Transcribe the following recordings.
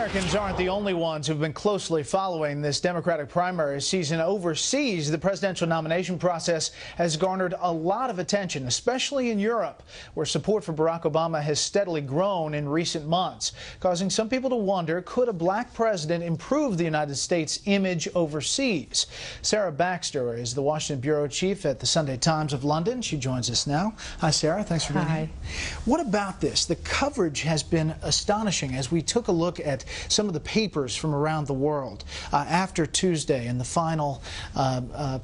Americans aren't the only ones who've been closely following this Democratic primary season. Overseas, the presidential nomination process has garnered a lot of attention, especially in Europe, where support for Barack Obama has steadily grown in recent months, causing some people to wonder, could a black president improve the United States' image overseas? Sarah Baxter is the Washington bureau chief at the Sunday Times of London. She joins us now. Hi, Sarah. Thanks for being here. What about this? The coverage has been astonishing as we took a look at some of the papers from around the world after Tuesday and the final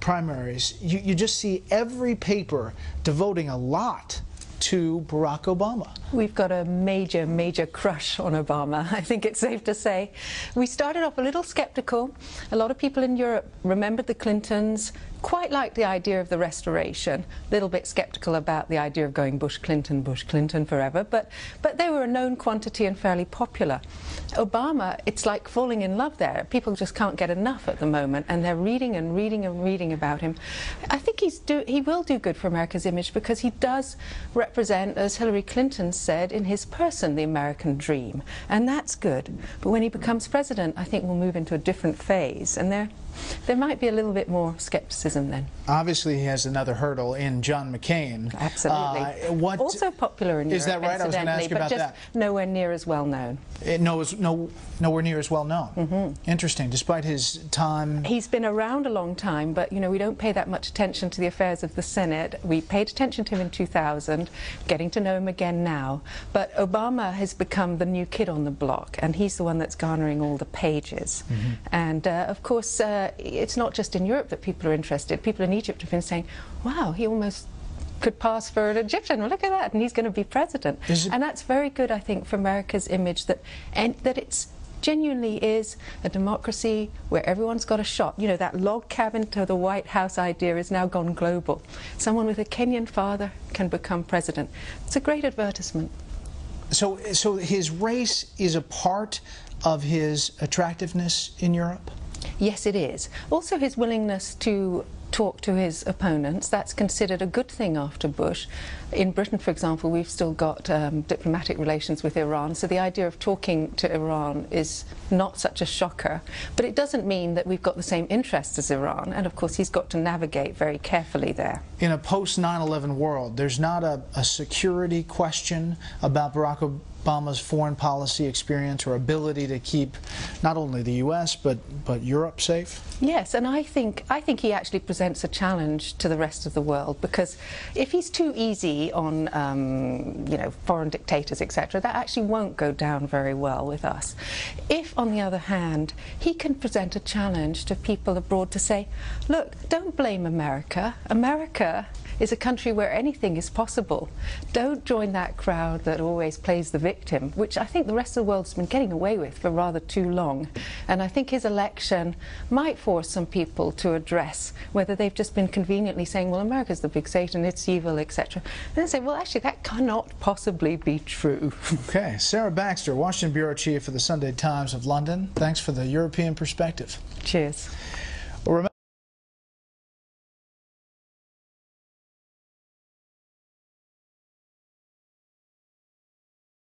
primaries. You just see every paper devoting a lot to Barack Obama. We've got a major crush on Obama, I think it's safe to say. We started off a little skeptical. A lot of people in Europe remembered the Clintons, quite liked the idea of the restoration, a little bit skeptical about the idea of going Bush Clinton forever, but they were a known quantity and fairly popular. Obama, it's like falling in love there. People just can't get enough at the moment, and they're reading and reading about him. I think he will do good for America's image because he does represent, as Hillary Clinton said, in his person, the American dream, and that's good. But when he becomes president, I think we'll move into a different phase, and there might be a little bit more skepticism then. Obviously, he has another hurdle in John McCain. Absolutely. Also popular in Europe, is that right? I was going to ask you about that. Nowhere near as well known. Nowhere near as well known. Interesting. Despite his time, he's been around a long time, but you know, we don't pay that much attention to the affairs of the Senate. We paid attention to him in 2000, getting to know him again now. But Obama has become the new kid on the block, and he's the one that's garnering all the pages. And of course, it's not just in Europe that people are interested. People in Egypt have been saying, wow, he almost could pass for an Egyptian. Well, look at that, and he's going to be president. And that's very good, I think, for America's image, that it's genuinely is a democracy where everyone's got a shot. You know, that log cabin to the White House idea is now gone global. Someone with a Kenyan father can become president. It's a great advertisement. So his race is a part of his attractiveness in Europe? Yes, it is. Also his willingness to talk to his opponents, that's considered a good thing after Bush. In Britain, for example, we've still got diplomatic relations with Iran, so the idea of talking to Iran is not such a shocker. But it doesn't mean that we've got the same interests as Iran, and of course he's got to navigate very carefully there. In a post-9/11 world, there's not a security question about Barack Obama's foreign policy experience or ability to keep not only the U.S. but Europe safe? Yes, and I think he actually presents a challenge to the rest of the world, because if he's too easy on you know, foreign dictators, etc., that actually won't go down very well with us. If, on the other hand, he can present a challenge to people abroad to say, look, don't blame America. America is a country where anything is possible. Don't join that crowd that always plays the victim, which I think the rest of the world's been getting away with for rather too long. And I think his election might force some people to address whether they've just been conveniently saying, well, America's the big Satan, it's evil, etc. And then say, well, actually, that cannot possibly be true. Okay. Sarah Baxter, Washington bureau chief for the Sunday Times of London. Thanks for the European perspective. Cheers.